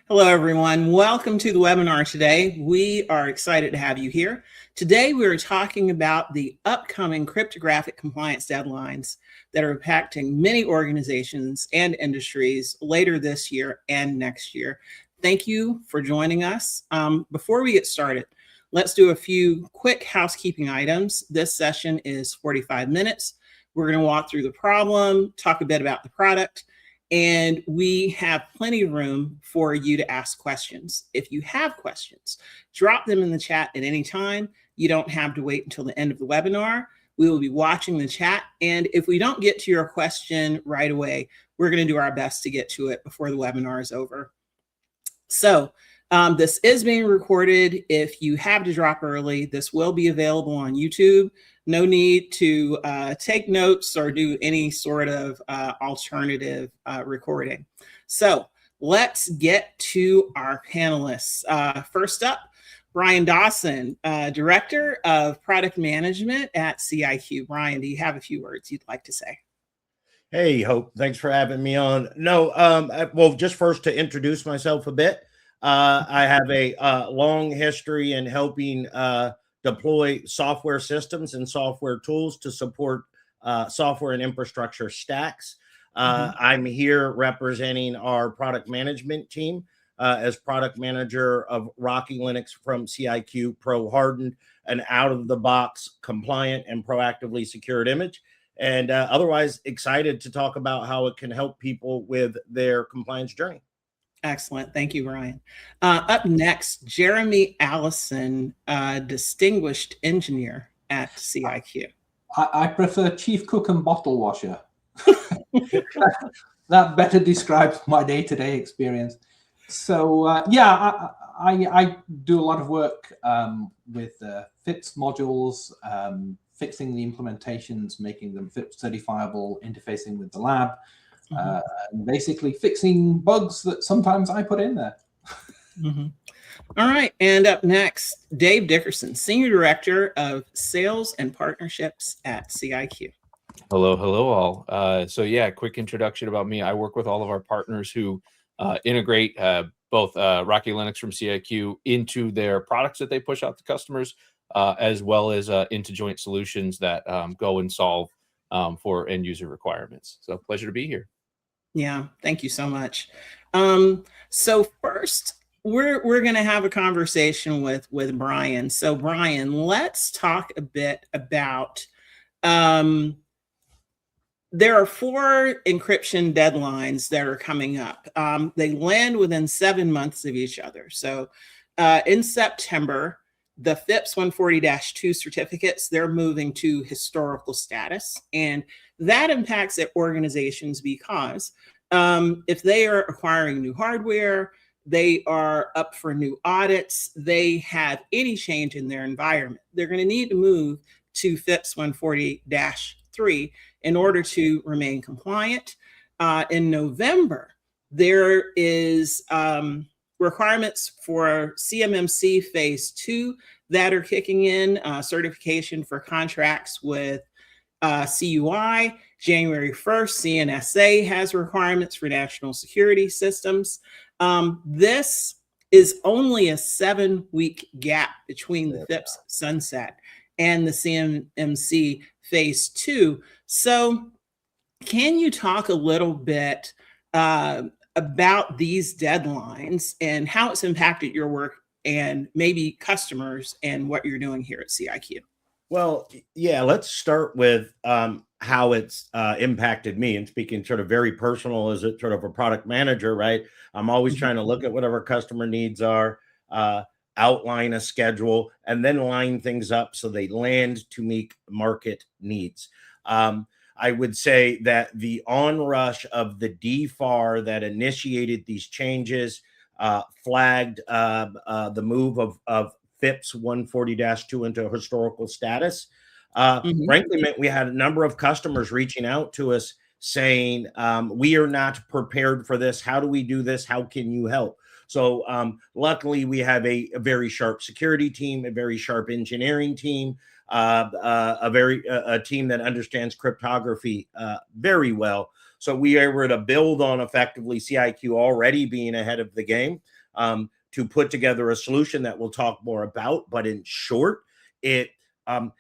Hello, everyone. Welcome to the webinar today. We are excited to have you here. Today, we're talking about the upcoming cryptographic compliance deadlines that are impacting many organizations and industries later this year and next year. Thank you for joining us. Before we get started, let's do a few quick housekeeping items. This session is 45 minutes. We're going to walk through the problem, talk a bit about the product, and we have plenty of room for you to ask questions. If you have questions, drop them in the chat at any time. You don't have to wait until the end of the webinar. We will be watching the chat. And if we don't get to your question right away, we're going to do our best to get to it before the webinar is over. So this is being recorded. If you have to drop early, this will be available on YouTube. No need to take notes or do any sort of alternative recording. So let's get to our panelists. First up, Brian Dawson, Director of Product Management at CIQ. Brian, do you have a few words you'd like to say? Hey, Hope, thanks for having me on. Well, just first to introduce myself a bit. I have a long history in helping deploy software systems and software tools to support software and infrastructure stacks. I'm here representing our product management team as product manager of Rocky Linux from CIQ Pro Hardened, an out-of-the-box compliant and proactively secured image. And otherwise excited to talk about how it can help people with their compliance journey. Excellent. Thank you, Brian. Up next, Jeremy Allison, Distinguished Engineer at CIQ. I prefer Chief Cook and Bottle Washer. That better describes my day-to-day experience. So, I do a lot of work with FIPS modules, fixing the implementations, making them FIPS certifiable, interfacing with the lab, and basically fixing bugs that sometimes I put in there. All right, and up next, Dave Dickerson, Senior Director of Sales and Partnerships at CIQ. Hello all. So yeah, quick introduction about me. I work with all of our partners who integrate both Rocky Linux from CIQ into their products that they push out to customers, as well as into joint solutions that go and solve for end user requirements. So pleasure to be here. Yeah, thank you so much. So first, we're going to have a conversation with Brian. So Brian, let's talk a bit about there are 4 encryption deadlines that are coming up. They land within 7 months of each other. So in September, the FIPS 140-2 certificates, they're moving to historical status. And that impacts organizations because if they are acquiring new hardware, they are up for new audits, they have any change in their environment, they're going to need to move to FIPS 140-3 in order to remain compliant. In November, there is requirements for CMMC Phase 2 that are kicking in, certification for contracts with CUI. January 1st, CNSA has requirements for national security systems. This is only a 7-week gap between the FIPS sunset and the CMMC Phase 2. So can you talk a little bit about these deadlines and how it's impacted your work and maybe customers and what you're doing here at CIQ? Well, yeah, let's start with how it's impacted me. And speaking sort of very personal as a sort of a product manager, right? I'm always trying to look at whatever customer needs are, outline a schedule, and then line things up so they land to meet market needs. I would say that the onrush of the DFAR that initiated these changes flagged the move of FIPS 140-2 into historical status. Frankly, meant we had a number of customers reaching out to us saying, we are not prepared for this. How do we do this? How can you help? So luckily, we have a very sharp security team, a very sharp engineering team, a team that understands cryptography very well. So we are able to build on effectively CIQ already being ahead of the game to put together a solution that we'll talk more about. But in short, it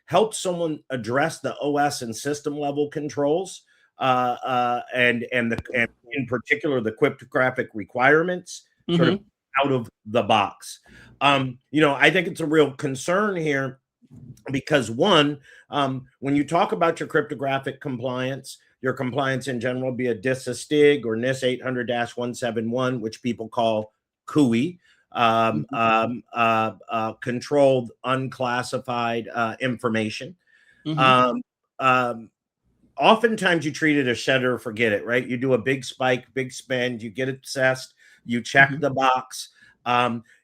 helps someone address the OS and system level controls, and in particular the cryptographic requirements, sort of out of the box. I think it's a real concern here because one, when you talk about your cryptographic compliance, your compliance in general, be it DISA STIG or NIS 800-171, which people call CUI, controlled unclassified information. Oftentimes you treat it as set it or forget it, right? You do a big spike, big spend, you get it assessed, you check the box.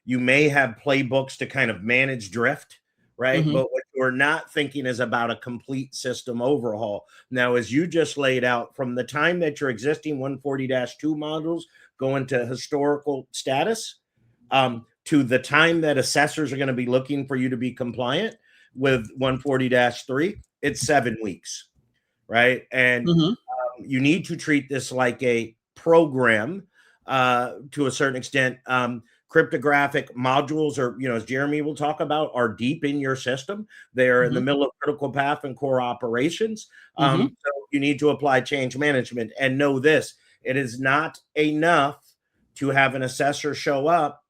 You may have playbooks to kind of manage drift, right? But what you're not thinking is about a complete system overhaul. Now, as you just laid out, from the time that your existing 140-2 modules go into historical status, to the time that assessors are going to be looking for you to be compliant with 140-3, it's 7 weeks, right? And you need to treat this like a program to a certain extent. Cryptographic modules are, as Jeremy will talk about, are deep in your system. They're in the middle of critical path and core operations. So you need to apply change management and know this. It is not enough to have an assessor show up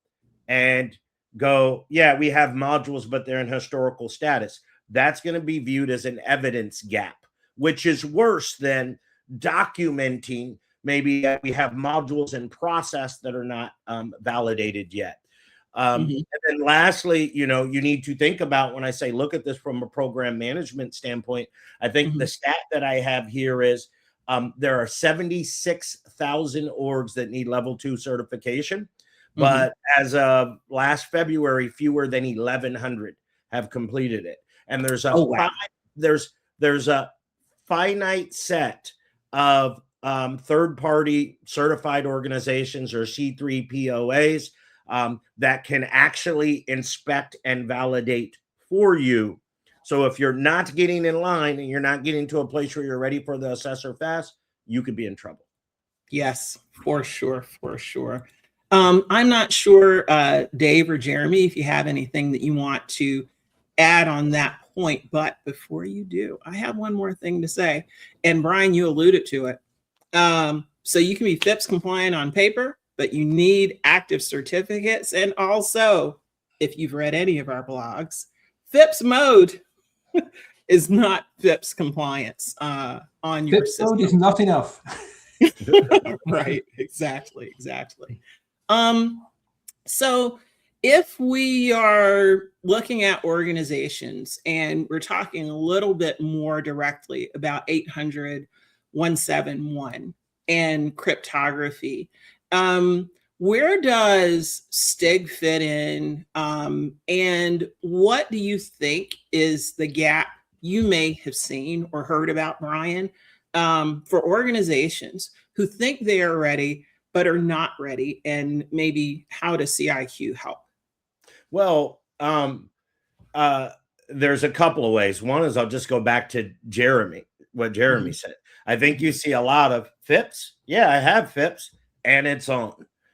and go, yeah, we have modules, but they're in historical status. That's going to be viewed as an evidence gap, which is worse than documenting maybe that we have modules in process that are not validated yet. And then lastly, you need to think about, when I say look at this from a program management standpoint, I think the stat that I have here is there are 76,000 orgs that need level 2 certification. But as of last February, fewer than 1,100 have completed it. And there's a there's a finite set of third-party certified organizations or C3 POAs that can actually inspect and validate for you. So if you're not getting in line and you're not getting to a place where you're ready for the assessor fast, you could be in trouble. Yes, for sure, for sure. I'm not sure, Dave or Jeremy, if you have anything that you want to add on that point, but before you do, I have one more thing to say. And Brian, you alluded to it. So you can be FIPS compliant on paper, but you need active certificates. And also, if you've read any of our blogs, FIPS mode is not FIPS compliance on your FIPS system. mode is not enough. Right, exactly. So if we are looking at organizations and we're talking a little bit more directly about 800-171 and cryptography, where does STIG fit in? And what do you think is the gap you may have seen or heard about, Brian, for organizations who think they are ready but are not ready, and maybe how does CIQ help? Well, there's a couple of ways. One is I'll just go back to what Jeremy said. I think you see a lot of FIPS. Yeah, I have FIPS and it's on,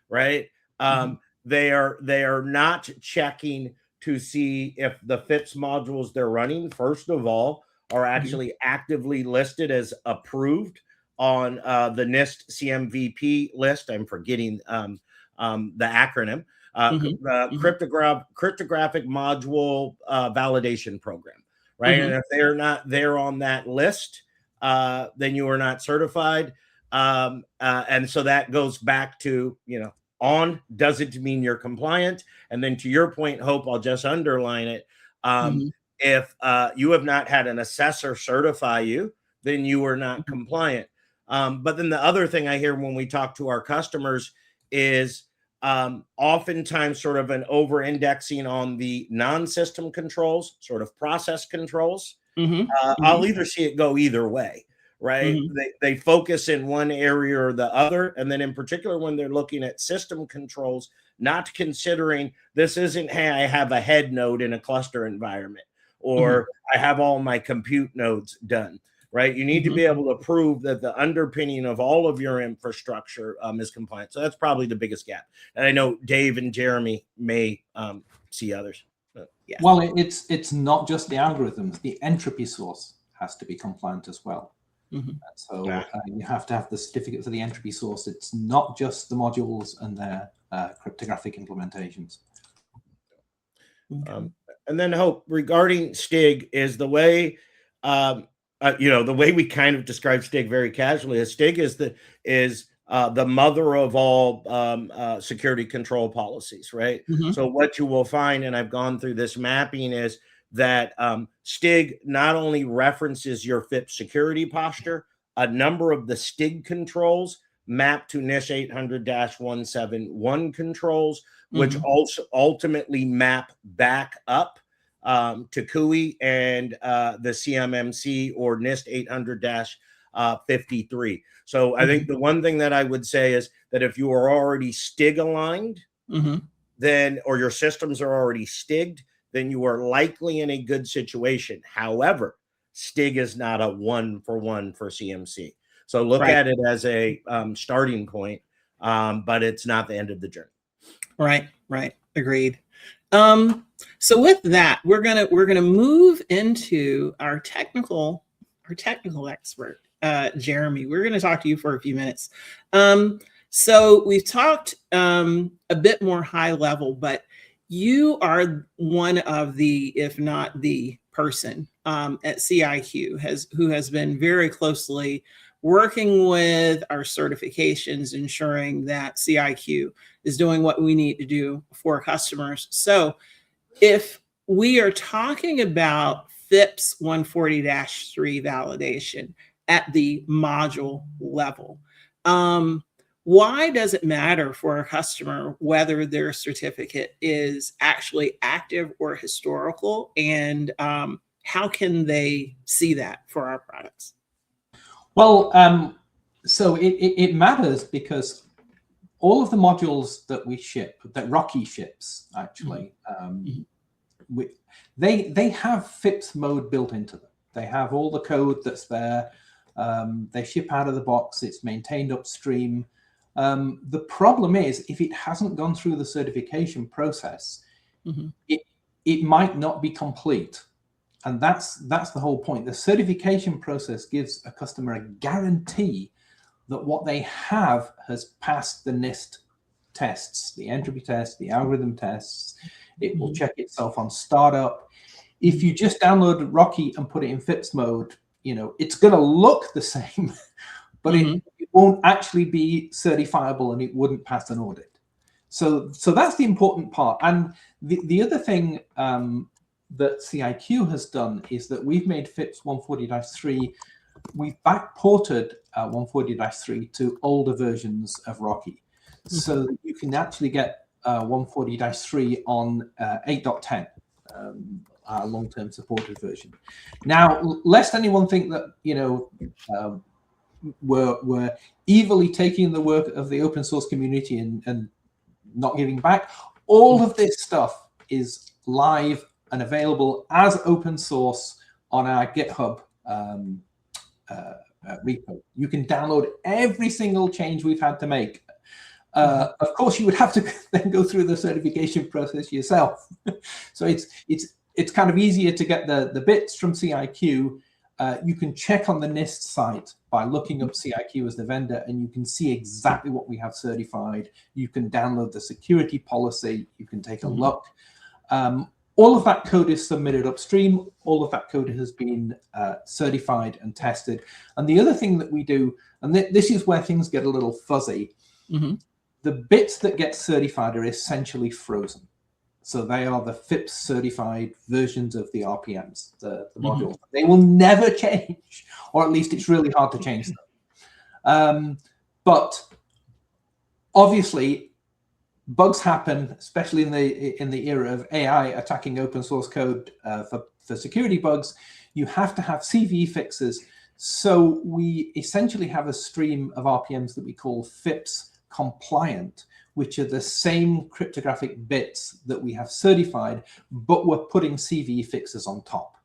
right? They are not checking to see if the FIPS modules they're running, first of all, are actually actively listed as approved on the NIST CMVP list. I'm forgetting the acronym. Cryptographic module validation program, right? And if they're not there on that list, then you are not certified. And so that goes back to, on doesn't mean you're compliant. And then to your point, Hope, I'll just underline it. If you have not had an assessor certify you, then you are not compliant. But then the other thing I hear when we talk to our customers is oftentimes sort of an over-indexing on the non-system controls, sort of process controls. I'll either see it go either way, right? They focus in one area or the other. And then in particular, when they're looking at system controls, not considering this isn't, hey, I have a head node in a cluster environment, or I have all my compute nodes done. right? You need to be able to prove that the underpinning of all of your infrastructure is compliant. So that's probably the biggest gap. And I know Dave and Jeremy may see others. Yeah. Well, it's not just the algorithms. The entropy source has to be compliant as well. So you have to have the certificate for the entropy source. It's not just the modules and their cryptographic implementations. And then Hope, regarding STIG, is the way the way we kind of describe STIG very casually is STIG is the mother of all security control policies, right? So what you will find, and I've gone through this mapping, is that STIG not only references your FIPS security posture, a number of the STIG controls map to NIST 800-171 controls, which also ultimately map back up to CUI and the CMMC or NIST 800-53. So I think the one thing that I would say is that if you are already STIG aligned, then, or your systems are already STIGged, then you are likely in a good situation. However, STIG is not a one-for-one for CMC. So look at it as a starting point, but it's not the end of the journey. Right. Agreed. So with that, we're gonna move into our technical expert, Jeremy. We're gonna talk to you for a few minutes. So we've talked a bit more high level, but you are one of the, if not the person at CIQ who has been very closely working with our certifications, ensuring that CIQ is doing what we need to do for customers. So if we are talking about FIPS 140-3 validation at the module level, why does it matter for a customer whether their certificate is actually active or historical? And how can they see that for our products? Well, so it matters because all of the modules that we ship, that Rocky ships, actually, they have FIPS mode built into them. They have all the code that's there. They ship out of the box. It's maintained upstream. The problem is, if it hasn't gone through the certification process, it might not be complete. And that's the whole point. The certification process gives a customer a guarantee that what they have has passed the NIST tests, the entropy tests, the algorithm tests. It will check itself on startup. If you just download Rocky and put it in FIPS mode, it's going to look the same, but it won't actually be certifiable and it wouldn't pass an audit. So that's the important part. And the other thing that CIQ has done is that we've made FIPS 140-3, we've backported 140-3 to older versions of Rocky. So that you can actually get 140-3 on 8.10, our long-term supported version. Now, lest anyone think that, we're evilly taking the work of the open source community and not giving back, all of this stuff is live and available as open source on our GitHub repo. You can download every single change we've had to make. Of course, you would have to then go through the certification process yourself. So it's kind of easier to get the bits from CIQ. You can check on the NIST site by looking up CIQ as the vendor, and you can see exactly what we have certified. You can download the security policy. You can take a look. All of that code is submitted upstream. All of that code has been certified and tested. And the other thing that we do, and this is where things get a little fuzzy, the bits that get certified are essentially frozen. So they are the FIPS certified versions of the RPMs, the modules. They will never change, or at least it's really hard to change them. But obviously, bugs happen, especially in the era of AI attacking open source code for security bugs. You have to have CVE fixes. So we essentially have a stream of RPMs that we call FIPS compliant, which are the same cryptographic bits that we have certified, but we're putting CVE fixes on top.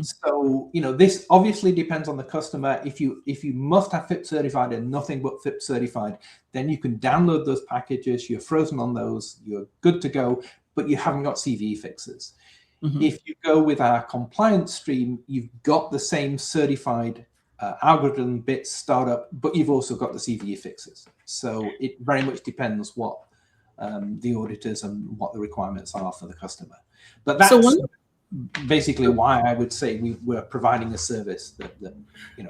So, this obviously depends on the customer. If you must have FIPS certified and nothing but FIPS certified, then you can download those packages. You're frozen on those. You're good to go, but you haven't got CVE fixes. If you go with our compliance stream, you've got the same certified algorithm bits startup, but you've also got the CVE fixes. So it very much depends what the auditors and what the requirements are for the customer. But that's basically why I would say we're providing a service that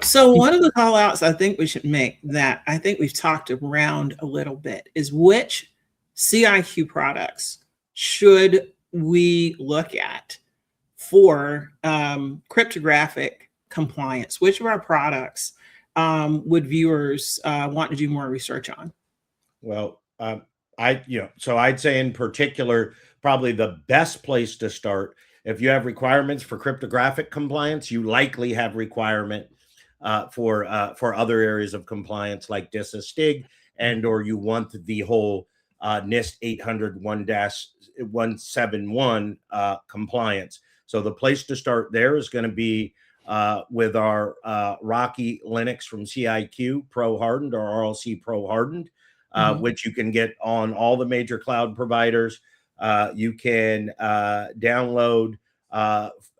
So one of the call outs I think we should make that I think we've talked around a little bit is which CIQ products should we look at for cryptographic compliance? Which of our products would viewers want to do more research on? Well, so I'd say in particular, probably the best place to start, if you have requirements for cryptographic compliance, you likely have requirement for other areas of compliance like DISA-STIG, or you want the whole NIST 800-171 compliance. So the place to start there is going to be with our Rocky Linux from CIQ Pro Hardened, or RLC Pro Hardened, which you can get on all the major cloud providers. You can download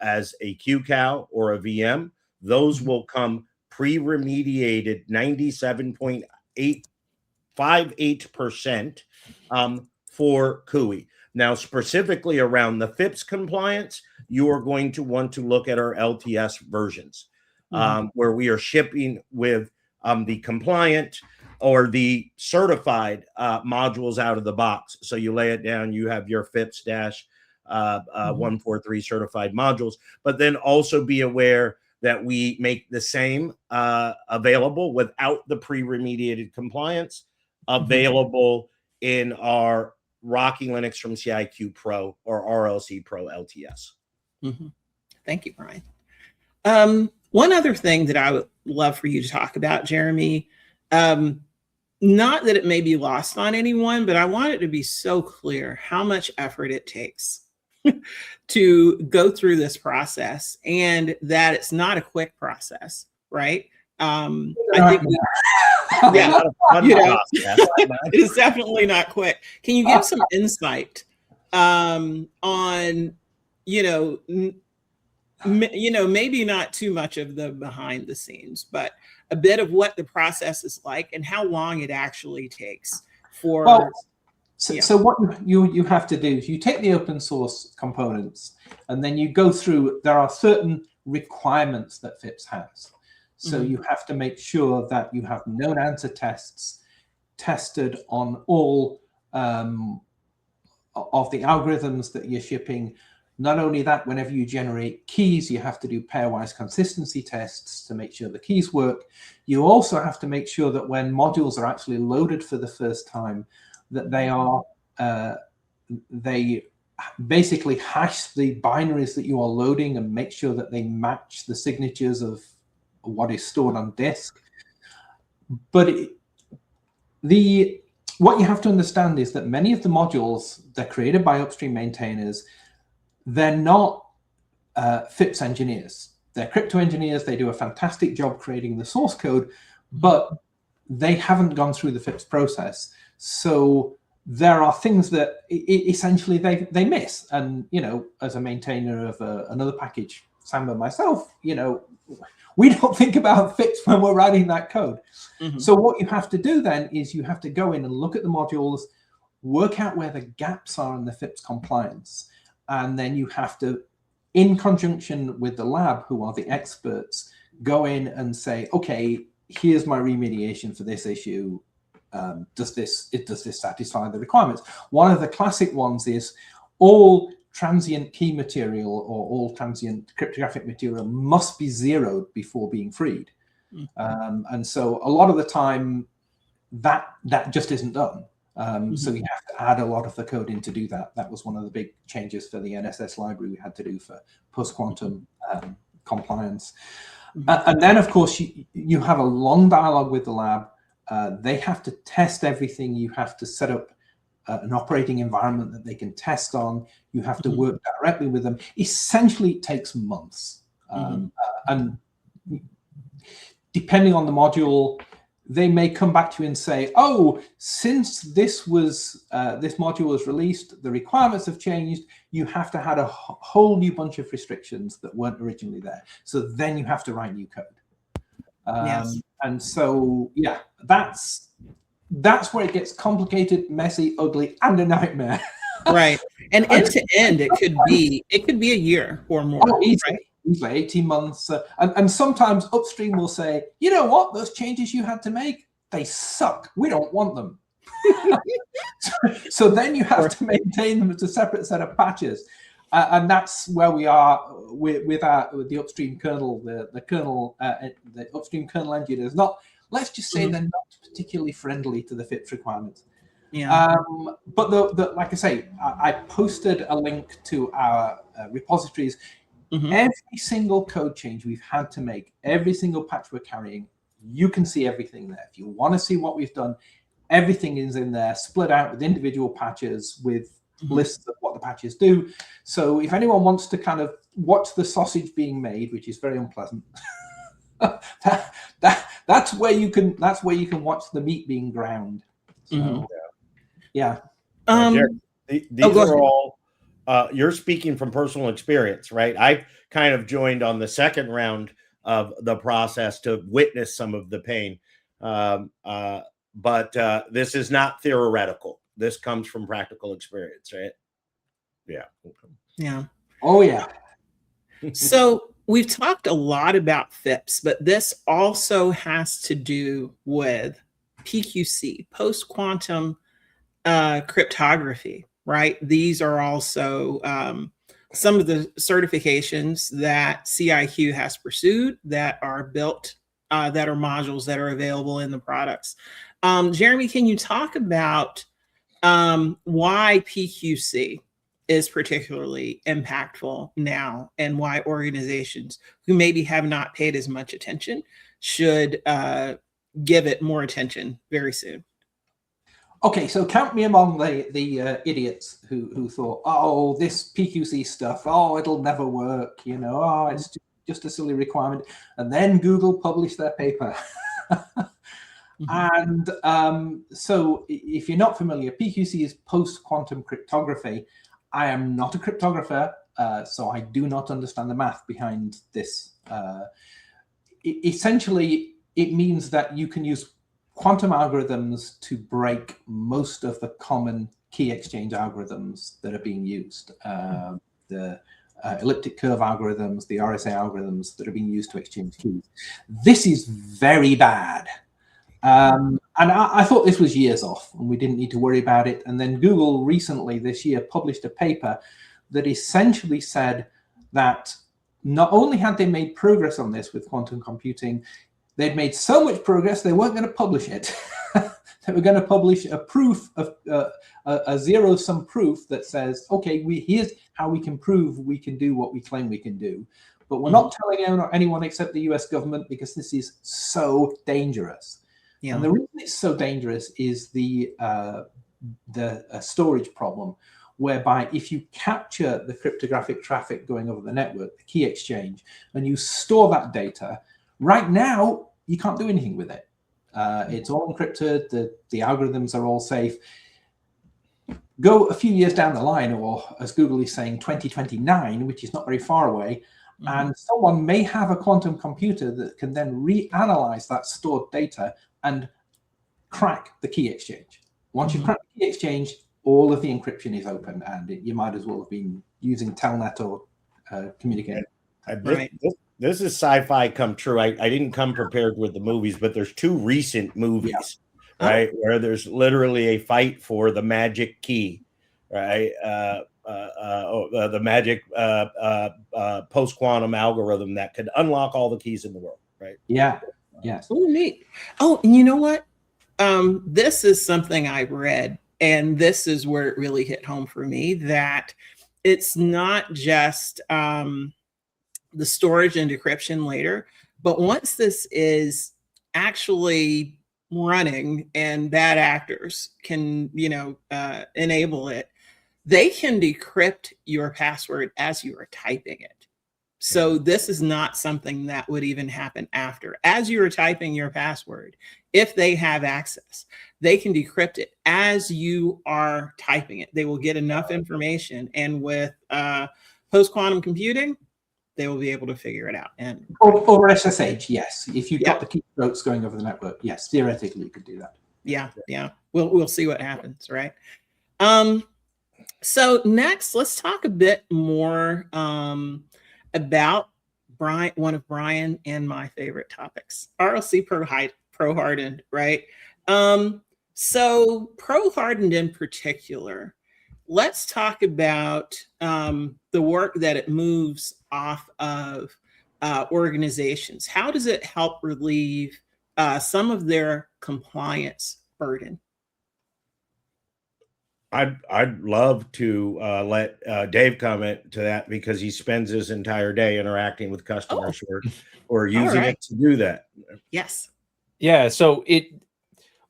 as a QCOW or a VM. Those will come pre-remediated 97.858% for CUI. Now, specifically around the FIPS compliance, you are going to want to look at our LTS versions, where we are shipping with the compliant or the certified modules out of the box. So you lay it down, you have your FIPS-143 certified modules, but then also be aware that we make the same available without the pre-remediated compliance available in our Rocky Linux from CIQ Pro or RLC Pro LTS. Thank you, Brian. One other thing that I would love for you to talk about, Jeremy, not that it may be lost on anyone, but I want it to be so clear how much effort it takes to go through this process, and that it's not a quick process, right? I think it is definitely not quick. Can you give some insight on, maybe not too much of the behind the scenes, but a bit of what the process is like and how long it actually takes for. So what you have to do is you take the open source components and then you go through, there are certain requirements that FIPS has. So you have to make sure that you have known answer tests tested on all of the algorithms that you're shipping. Not only that, whenever you generate keys, you have to do pairwise consistency tests to make sure the keys work. You also have to make sure that when modules are actually loaded for the first time, that they basically hash the binaries that you are loading and make sure that they match the signatures of what is stored on disk. But what you have to understand is that many of the modules, they're created by upstream maintainers. They're not FIPS engineers. They're crypto engineers. They do a fantastic job creating the source code, but they haven't gone through the FIPS process. So there are things that essentially they miss. And, as a maintainer of another package, Sam and myself, we don't think about FIPS when we're writing that code. So what you have to do then is you have to go in and look at the modules, work out where the gaps are in the FIPS compliance. And then you have to, in conjunction with the lab, who are the experts, go in and say, okay, here's my remediation for this issue. Does this satisfy the requirements? One of the classic ones is all transient key material or all transient cryptographic material must be zeroed before being freed. And so a lot of the time that just isn't done. So you have to add a lot of the code in to do that. That was one of the big changes for the NSS library we had to do for post-quantum compliance. And then, of course, you have a long dialogue with the lab. They have to test everything. You have to set up an operating environment that they can test on. You have to work directly with them. Essentially, it takes months. And depending on the module, they may come back to you and say, oh, since this module was released, the requirements have changed. You have to have a whole new bunch of restrictions that weren't originally there. So then you have to write new code. Yes. And so, yeah, that's where it gets complicated, messy, ugly, and a nightmare. Right. And end to end, it could be a year or more. Oh, easily, right? Easily 18 months. And sometimes upstream will say, you know what, those changes you had to make, they suck. We don't want them. so then you have to maintain them as a separate set of patches. And that's where we are with the upstream kernel, the upstream kernel engineers. Let's just say they're not particularly friendly to the FIPS requirements. Yeah. But like I say, I posted a link to our repositories. Every single code change we've had to make, every single patch we're carrying, you can see everything there. If you want to see what we've done, everything is in there, split out with individual patches with lists of what the patches do. So if anyone wants to kind of watch the sausage being made, which is very unpleasant, that's where you can watch the meat being ground. So, yeah. Jared, these are all. You're speaking from personal experience, right? I've kind of joined on the second round of the process to witness some of the pain. But this is not theoretical. This comes from practical experience, right? Yeah. Yeah. Oh, yeah. So we've talked a lot about FIPS, but this also has to do with PQC, post-quantum cryptography. Right. These are also some of the certifications that CIQ has pursued that are built, that are modules that are available in the products. Jeremy, can you talk about why PQC is particularly impactful now and why organizations who maybe have not paid as much attention should give it more attention very soon? Okay, so count me among the idiots who thought, oh, this PQC stuff, oh, it'll never work, oh, it's just a silly requirement. And then Google published their paper. And so if you're not familiar, PQC is post-quantum cryptography. I am not a cryptographer, so I do not understand the math behind this. Essentially, it means that you can use quantum algorithms to break most of the common key exchange algorithms that are being used. The elliptic curve algorithms, the RSA algorithms that are being used to exchange keys. This is very bad. And I thought this was years off and we didn't need to worry about it. And then Google recently this year published a paper that essentially said that not only had they made progress on this with quantum computing, they'd made so much progress, they weren't going to publish it. They were going to publish a proof of a zero-sum proof that says, okay, here's how we can prove we can do what we claim we can do. But we're not telling anyone except the US government because this is so dangerous. Yeah. And the reason it's so dangerous is the storage problem, whereby if you capture the cryptographic traffic going over the network, the key exchange, and you store that data, right now, you can't do anything with it. It's all encrypted. The algorithms are all safe. Go a few years down the line, or as Google is saying, 2029, which is not very far away, and someone may have a quantum computer that can then reanalyze that stored data and crack the key exchange. Once you crack the key exchange, all of the encryption is open, and you might as well have been using Telnet or communicating. Right. This is sci-fi come true. I didn't come prepared with the movies, but there's two recent movies, right, where there's literally a fight for the magic key, right? The magic post-quantum algorithm that could unlock all the keys in the world, right? Yeah. Yes. Oh, neat. Oh, and you know what? This is something I read, and this is where it really hit home for me, that it's not just the storage and decryption later, but once this is actually running and bad actors can, enable it, they can decrypt your password as you are typing it. So this is not something that would even happen after. As you are typing your password, if they have access, they can decrypt it as you are typing it. They will get enough information, and with post-quantum computing, they will be able to figure it out. And over SSH, yes. If you've got the keystrokes going over the network, yes, theoretically you could do that. Yeah. We'll see what happens, right? So next, let's talk a bit more about one of Brian and my favorite topics, RLC Pro Hardened, right? So Pro Hardened in particular, let's talk about the work that it moves off of organizations. How does it help relieve some of their compliance burden? I'd love to let Dave comment to that, because he spends his entire day interacting with customers who are using it to do that. Yes. Yeah. So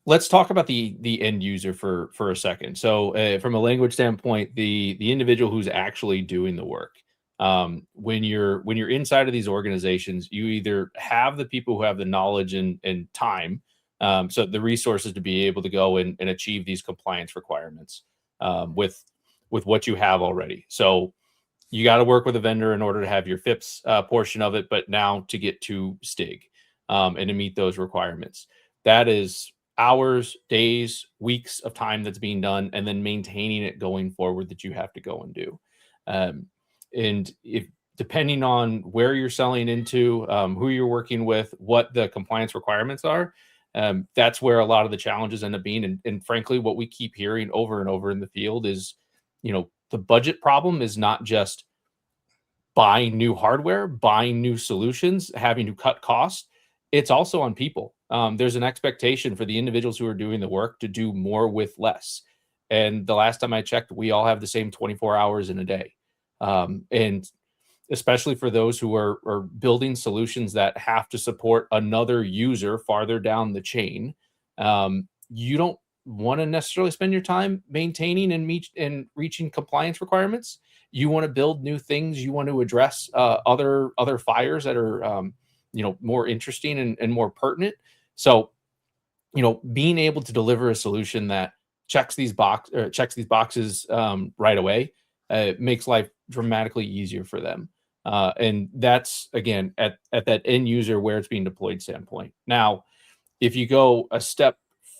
let's talk about the end user for a second. So from a language standpoint, the individual who's actually doing the work. When you're inside of these organizations, you either have the people who have the knowledge and time, so the resources to be able to go and achieve these compliance requirements with what you have already. So you got to work with a vendor in order to have your FIPS portion of it, but now to get to STIG and to meet those requirements, that is hours, days, weeks of time that's being done, and then maintaining it going forward that you have to go and do. And if depending on where you're selling into, who you're working with, what the compliance requirements are, that's where a lot of the challenges end up being. And frankly, what we keep hearing over and over in the field is, the budget problem is not just buying new hardware, buying new solutions, having to cut costs. It's also on people. There's an expectation for the individuals who are doing the work to do more with less. And the last time I checked, we all have the same 24 hours in a day. And especially for those who are building solutions that have to support another user farther down the chain, you don't want to necessarily spend your time maintaining and reaching compliance requirements. You want to build new things. You want to address other fires that are more interesting and more pertinent. So, being able to deliver a solution that checks these boxes right away makes life dramatically easier for them. And that's, again, at that end user where it's being deployed standpoint. Now, if you go a step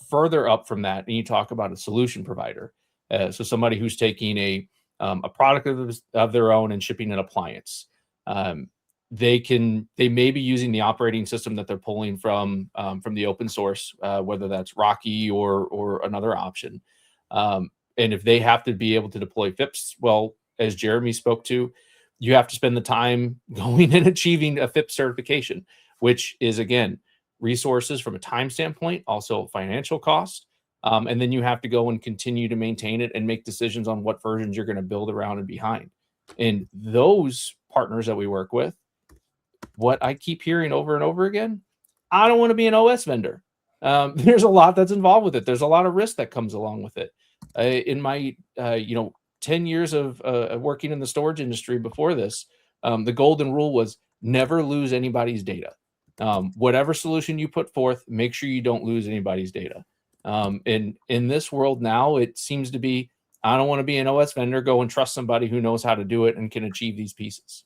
further up from that and you talk about a solution provider, so somebody who's taking a product of their own and shipping an appliance, they may be using the operating system that they're pulling from the open source, whether that's Rocky or another option. And if they have to be able to deploy FIPS, well, as Jeremy spoke to, you have to spend the time going and achieving a FIPS certification, which is, again, resources from a time standpoint, also financial cost. And then you have to go and continue to maintain it and make decisions on what versions you're going to build around and behind. And those partners that we work with, what I keep hearing over and over again, I don't want to be an OS vendor. There's a lot that's involved with it. There's a lot of risk that comes along with it. In my 10 years of working in the storage industry before this, the golden rule was never lose anybody's data. Whatever solution you put forth, make sure you don't lose anybody's data. In this world now, it seems to be, I don't want to be an OS vendor. Go and trust somebody who knows how to do it and can achieve these pieces.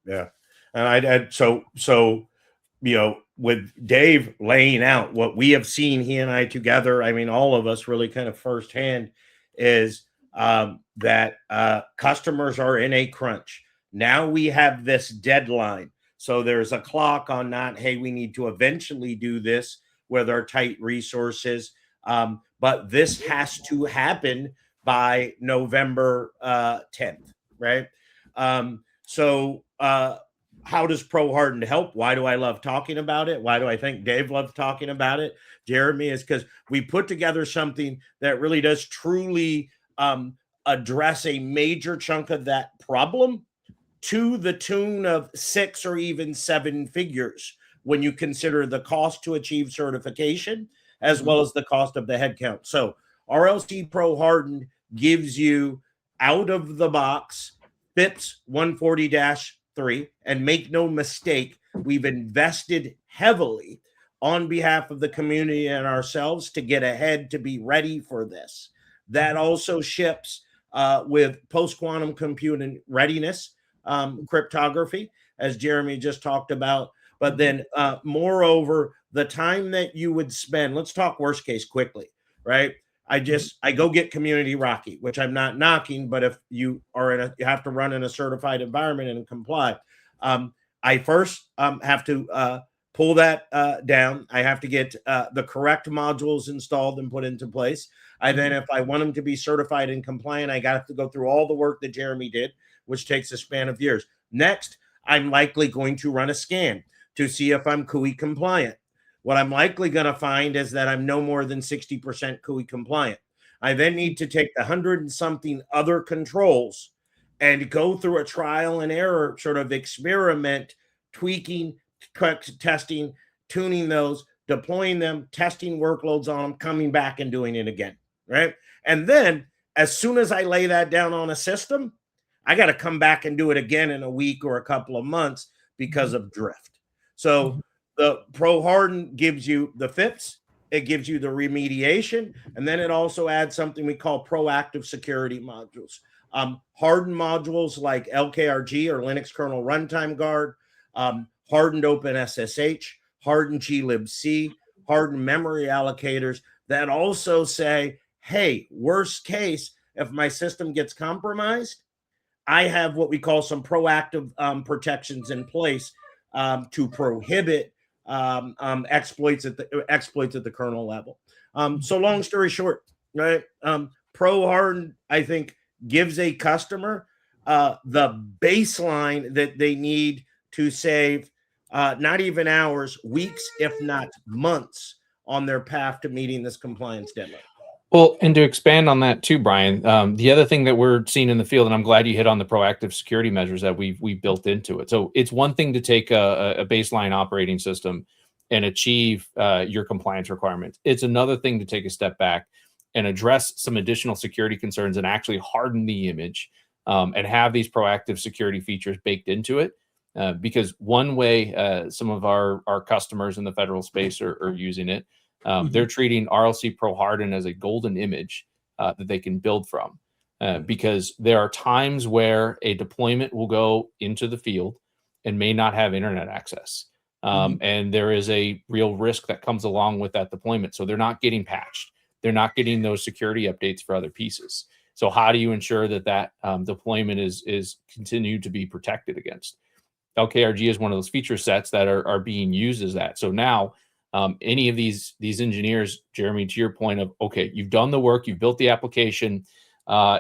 Yeah. And with Dave laying out what we have seen, he and I together, I mean, all of us really kind of firsthand, is that customers are in a crunch. Now we have this deadline. So there's a clock on that. Hey, we need to eventually do this with our tight resources. But this has to happen by November 10th, right? So how does Pro Hardened help? Why do I love talking about it? Why do I think Dave loves talking about it, Jeremy? Is because we put together something that really does truly address a major chunk of that problem to the tune of 6 or even 7 figures when you consider the cost to achieve certification as well as the cost of the headcount. So RLC Pro Hardened gives you out of the box FIPS 140-3, and make no mistake, we've invested heavily on behalf of the community and ourselves to get ahead, to be ready for this. That also ships with post-quantum computing readiness, cryptography, as Jeremy just talked about. But then moreover, the time that you would spend, let's talk worst case quickly, right? I go get Community Rocky, which I'm not knocking, but if you are you have to run in a certified environment and comply. I first have to pull that down. I have to get the correct modules installed and put into place. Then if I want them to be certified and compliant, I got to go through all the work that Jeremy did, which takes a span of years. Next, I'm likely going to run a scan to see if I'm CUI compliant. What I'm likely going to find is that I'm no more than 60% CUI compliant. I then need to take the 100 and something other controls and go through a trial and error sort of experiment, tweaking, testing, tuning those, deploying them, testing workloads on them, coming back and doing it again, right? And then as soon as I lay that down on a system, I got to come back and do it again in a week or a couple of months because of drift. So the Pro Hardened gives you the FIPS, it gives you the remediation, and then it also adds something we call proactive security modules. Hardened modules like LKRG or Linux Kernel Runtime Guard, hardened OpenSSH, hardened glibc, hardened memory allocators that also say, hey, worst case, if my system gets compromised, I have what we call some proactive protections in place to prohibit exploits at the kernel level. So long story short, right? Pro Hardened, I think, gives a customer the baseline that they need to save not even hours, weeks, if not months on their path to meeting this compliance deadline. Well, and to expand on that too, Brian, the other thing that we're seeing in the field, and I'm glad you hit on the proactive security measures that we've built into it. So it's one thing to take a baseline operating system and achieve your compliance requirements. It's another thing to take a step back and address some additional security concerns and actually harden the image and have these proactive security features baked into it. Because one way some of our customers in the federal space are using it, they're treating RLC Pro Hardened as a golden image that they can build from, because there are times where a deployment will go into the field and may not have internet access. And there is a real risk that comes along with that deployment. So they're not getting patched. They're not getting those security updates for other pieces. So how do you ensure that deployment is continued to be protected against? LKRG is one of those feature sets that are being used as that. So now any of these engineers, Jeremy, to your point of, okay, you've done the work, you've built the application,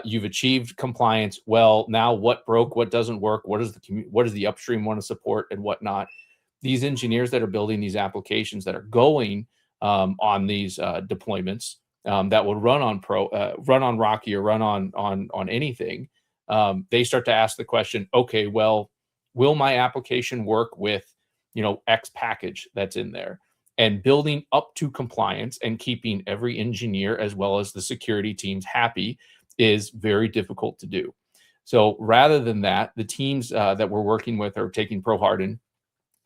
you've achieved compliance. Well, now what broke, what doesn't work, what does the upstream want to support and whatnot? These engineers that are building these applications that are going on these deployments that will run on Rocky or run on anything, they start to ask the question, okay, well, will my application work with, X package that's in there? And building up to compliance and keeping every engineer as well as the security teams happy is very difficult to do. So rather than that, the teams that we're working with are taking Pro Hardened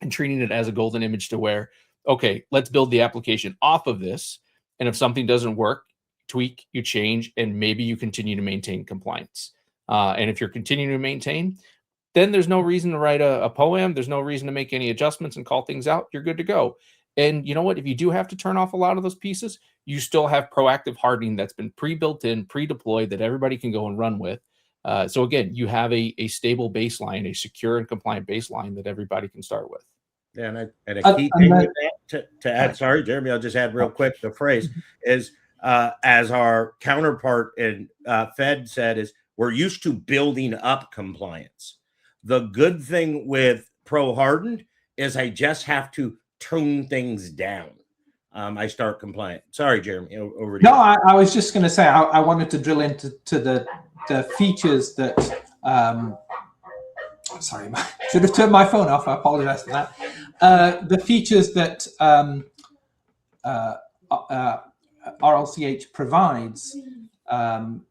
and treating it as a golden image to where, okay, let's build the application off of this. And if something doesn't work, tweak, you change, and maybe you continue to maintain compliance. And if you're continuing to maintain, then there's no reason to write a poem. There's no reason to make any adjustments and call things out. You're good to go. And you know what? If you do have to turn off a lot of those pieces, you still have proactive hardening that's been pre-built in, pre-deployed that everybody can go and run with. So again, you have a stable baseline, a secure and compliant baseline that everybody can start with. Yeah, and a key thing with that to add, sorry, Jeremy, I'll just add real quick, the phrase is, as our counterpart in Fed said, is we're used to building up compliance. The good thing with Pro Hardened is I just have to tone things down. I start compliant. Sorry, Jeremy, over to you. No, I was just going to say I wanted to drill into the features that. Sorry, I should have turned my phone off. I apologize for that. The features that RLCH provides.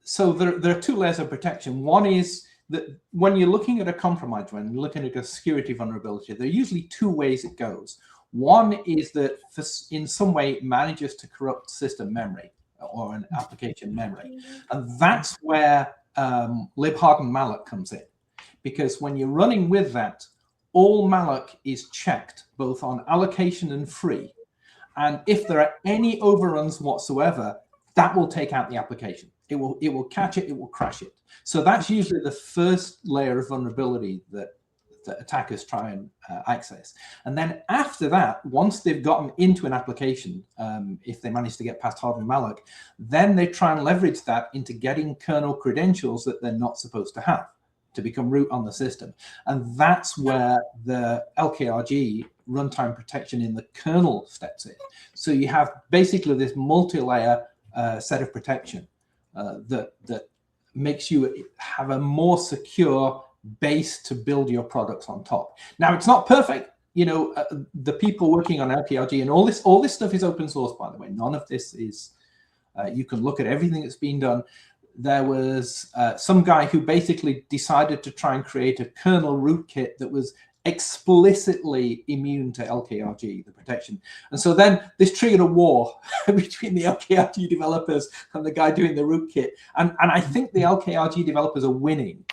So there are two layers of protection. One is when you're looking at a compromise, when you're looking at a security vulnerability, there are usually two ways it goes. One is that in some way it manages to corrupt system memory or an application memory. And that's where lib-hardened malloc comes in. Because when you're running with that, all malloc is checked both on allocation and free. And if there are any overruns whatsoever, that will take out the application. It will catch it, it will crash it. So that's usually the first layer of vulnerability that attackers try and access. And then after that, once they've gotten into an application, if they manage to get past hardened malloc, then they try and leverage that into getting kernel credentials that they're not supposed to have to become root on the system. And that's where the LKRG runtime protection in the kernel steps in. So you have basically this multi-layer set of protection that makes you have a more secure base to build your products on top. Now, it's not perfect. You know, the people working on LKRG and all this stuff is open source, by the way. None of this is, you can look at everything that's been done. There was some guy who basically decided to try and create a kernel rootkit that was explicitly immune to LKRG, the protection. And so then this triggered a war between the LKRG developers and the guy doing the rootkit. And I think the LKRG developers are winning.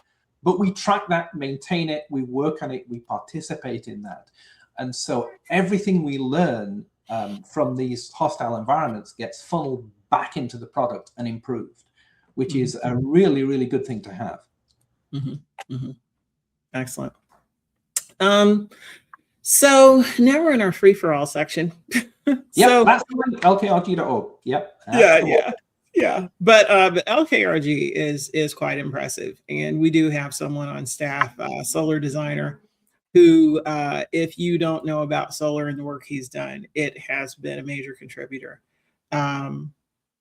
But we track that, maintain it, we work on it, we participate in that. And so everything we learn from these hostile environments gets funneled back into the product and improved, which is a really, really good thing to have. Excellent. So now we're in our free-for-all section. Yeah, that's LKRG.org. Yep. Yeah. But LKRG is quite impressive, and we do have someone on staff, Solar designer, who, if you don't know about Solar and the work he's done, it has been a major contributor,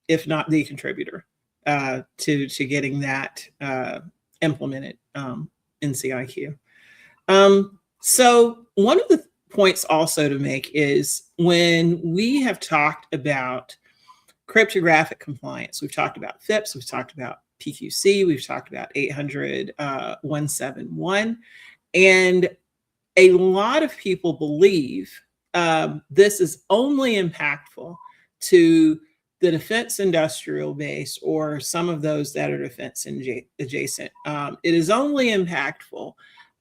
if not the contributor, to getting that implemented in CIQ. So one of the points also to make is when we have talked about cryptographic compliance, we've talked about FIPS, we've talked about PQC, we've talked about 800.171, and a lot of people believe this is only impactful to the defense industrial base or some of those that are defense adjacent. It is only impactful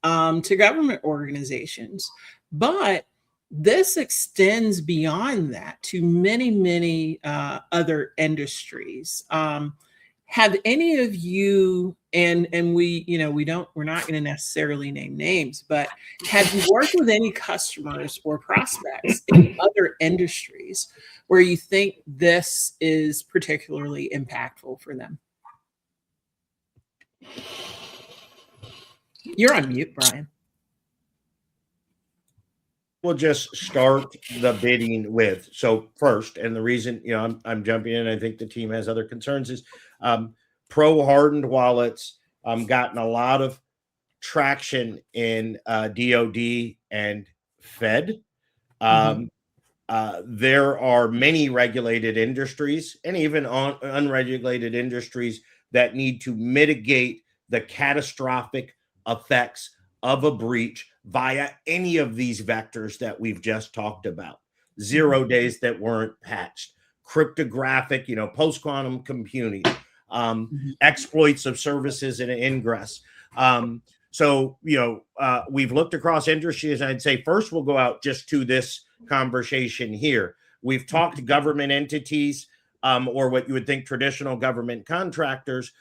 to government organizations, but this extends beyond that to many, many other industries. Have any of you, and we're not going to necessarily name names, but have you worked with any customers or prospects in other industries where you think this is particularly impactful for them? You're on mute, Brian. We'll just start the bidding with. So first, and the reason, I'm jumping in, I think the team has other concerns, is Pro Hardened wallets gotten a lot of traction in DoD and Fed. There are many regulated industries and even unregulated industries that need to mitigate the catastrophic effects of a breach via any of these vectors that we've just talked about. 0 days that weren't patched, cryptographic, post-quantum computing, exploits of services and ingress. So we've looked across industries. I'd say first we'll go out just to this conversation here. We've talked to government entities or what you would think traditional government contractors.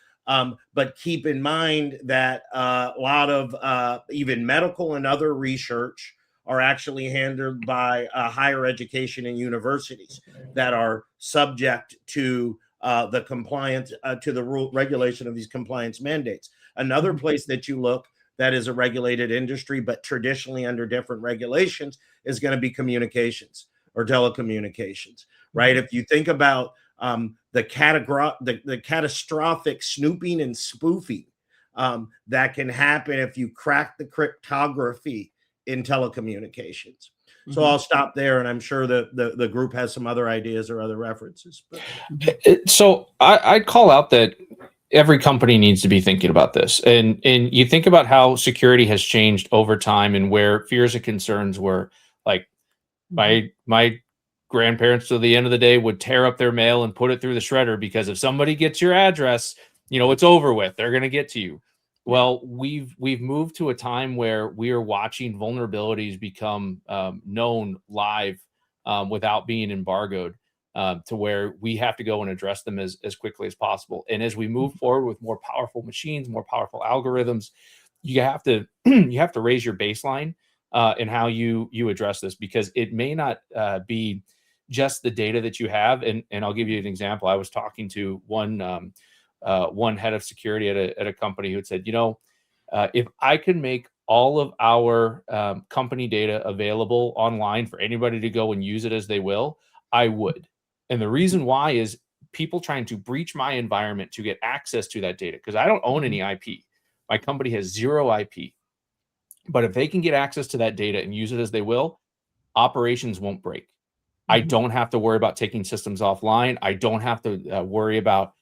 But keep in mind that a lot of even medical and other research are actually handled by higher education and universities that are subject to the compliance, to the regulation of these compliance mandates. Another place that you look that is a regulated industry, but traditionally under different regulations, is going to be communications or telecommunications, right? If you think about the catastrophic snooping and spoofing that can happen if you crack the cryptography in telecommunications. So I'll stop there, and I'm sure the group has some other ideas or other references. But. So I'd call out that every company needs to be thinking about this. And you think about how security has changed over time and where fears and concerns were. Like my grandparents, to the end of the day, would tear up their mail and put it through the shredder, because if somebody gets your address, it's over with. They're going to get to you. Well, we've moved to a time where we are watching vulnerabilities become known live without being embargoed, to where we have to go and address them as quickly as possible. And as we move forward with more powerful machines, more powerful algorithms, you have to you have to raise your baseline in how you address this, because it may not be just the data that you have. And I'll give you an example. I was talking to one head of security at a company who had said, if I can make all of our company data available online for anybody to go and use it as they will, I would. And the reason why is people trying to breach my environment to get access to that data, because I don't own any IP. My company has 0 IP. But if they can get access to that data and use it as they will, operations won't break. I don't have to worry about taking systems offline. I don't have to worry about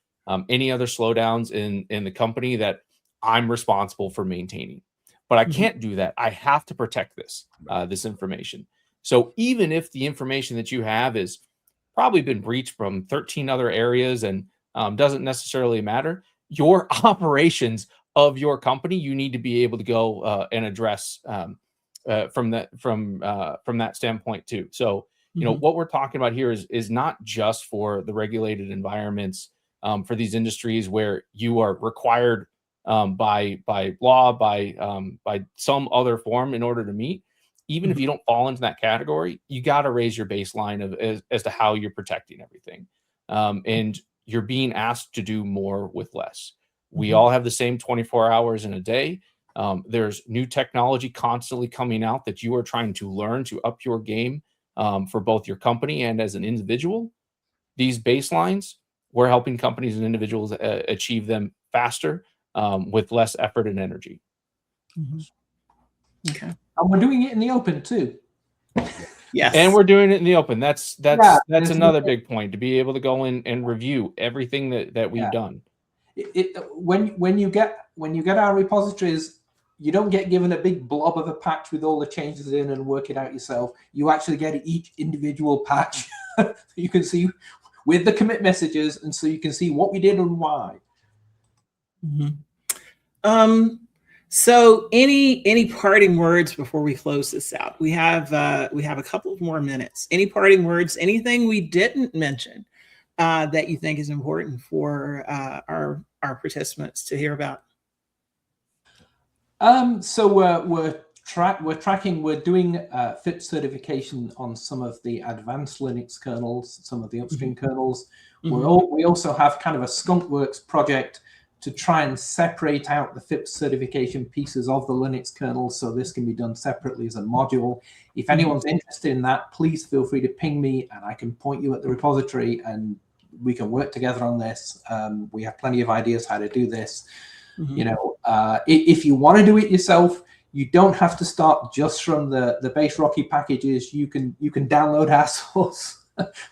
any other slowdowns in the company that I'm responsible for maintaining. But I can't do that. I have to protect this information. So even if the information that you have is probably been breached from 13 other areas and doesn't necessarily matter, your operations of your company, you need to be able to go and address from that standpoint too. So, what we're talking about here is not just for the regulated environments, for these industries where you are required by law, by some other form in order to meet. Even if you don't fall into that category, you got to raise your baseline as to how you're protecting everything. And you're being asked to do more with less. We all have the same 24 hours in a day. There's new technology constantly coming out that you are trying to learn to up your game for both your company and as an individual. These baselines, we're helping companies and individuals achieve them faster with less effort and energy. Okay. And we're doing it in the open too. Yes. And we're doing it in the open. That's another big point, to be able to go in and review everything that we've done. When you get our repositories, you don't get given a big blob of a patch with all the changes in and work it out yourself. You actually get each individual patch you can see with the commit messages, and so you can see what we did and why. So any parting words before we close this out? We have a couple of more minutes. Any parting words? Anything we didn't mention that you think is important for our participants to hear about? So we're doing FIPS certification on some of the advanced Linux kernels, some of the upstream kernels. We also have kind of a skunkworks project to try and separate out the FIPS certification pieces of the Linux kernel, so this can be done separately as a module. If anyone's interested in that, please feel free to ping me and I can point you at the repository and we can work together on this. We have plenty of ideas how to do this. If you want to do it yourself, you don't have to start just from the base Rocky packages. You can download our source,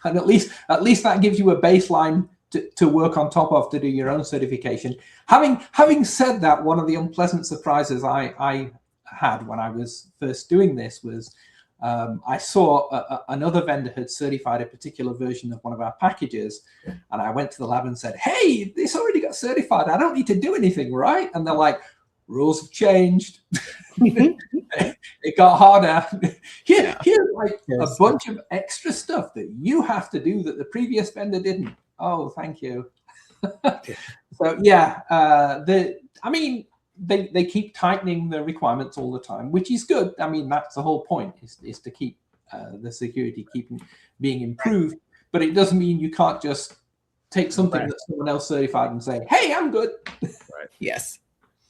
and at least that gives you a baseline to work on top of to do your own certification. Having said that, one of the unpleasant surprises I had when I was first doing this was I saw another vendor had certified a particular version of one of our packages, and I went to the lab and said, "Hey, this already got certified. I don't need to do anything, right?" And they're like, "Rules have changed." It got harder. Here's like a bunch of extra stuff that you have to do that the previous vendor didn't. Oh, thank you. So they keep tightening the requirements all the time, which is good. I mean, that's the whole point, is to keep the security being improved. But it doesn't mean you can't just take something that someone else certified and say, "Hey, I'm good." Right. Yes.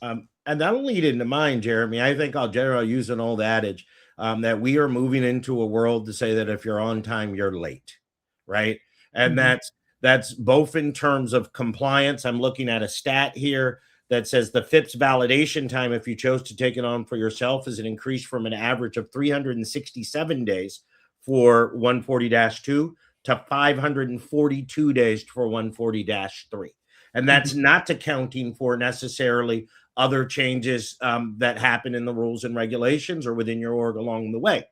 And that'll lead into mine, Jeremy. I think I'll generally use an old adage that we are moving into a world to say that if you're on time, you're late, right? And that's both in terms of compliance. I'm looking at a stat here that says the FIPS validation time, if you chose to take it on for yourself, is an increase from an average of 367 days for 140-2 to 542 days for 140-3. And that's not accounting for necessarily other changes that happen in the rules and regulations or within your org along the way.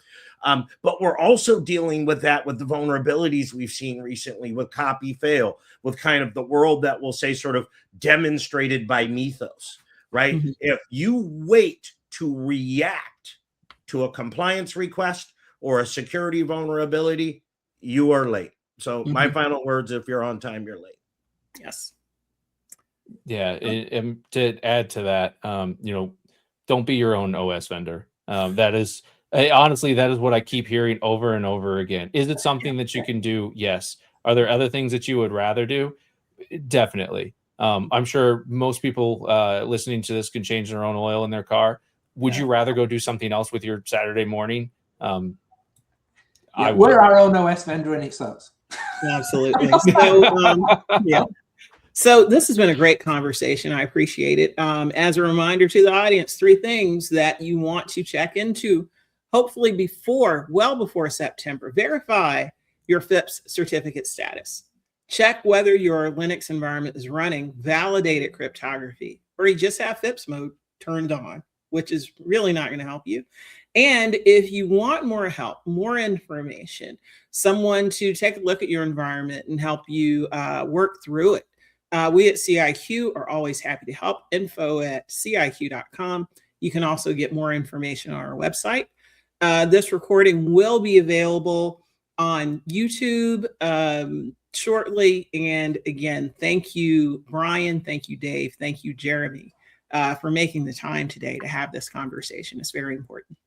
But we're also dealing with that with the vulnerabilities we've seen recently with copy fail, with kind of the world that we'll say sort of demonstrated by Mythos, right? Mm-hmm. If you wait to react to a compliance request or a security vulnerability, you are late. So my final words, if you're on time, you're late. Yes. Yeah. And to add to that, you know, don't be your own OS vendor. That is, honestly, that is what I keep hearing over and over again. Is it something that you can do? Yes. Are there other things that you would rather do? Definitely. I'm sure most people listening to this can change their own oil in their car. Would you rather go do something else with your Saturday morning? We're our own OS vendor, and it sucks. Absolutely. So, yeah. So this has been a great conversation. I appreciate it. As a reminder to the audience, 3 things that you want to check into, hopefully well before September. Verify your FIPS certificate status. Check whether your Linux environment is running validated cryptography, or you just have FIPS mode turned on, which is really not going to help you. And if you want more help, more information, someone to take a look at your environment and help you work through it, we at CIQ are always happy to help. info@ciq.com. You can also get more information on our website. This recording will be available on YouTube shortly. And again, thank you, Brian. Thank you, Dave. Thank you, Jeremy, for making the time today to have this conversation. It's very important.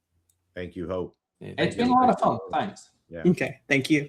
Thank you, Hope. It's been a lot of fun. Thanks. Yeah. Okay. Thank you.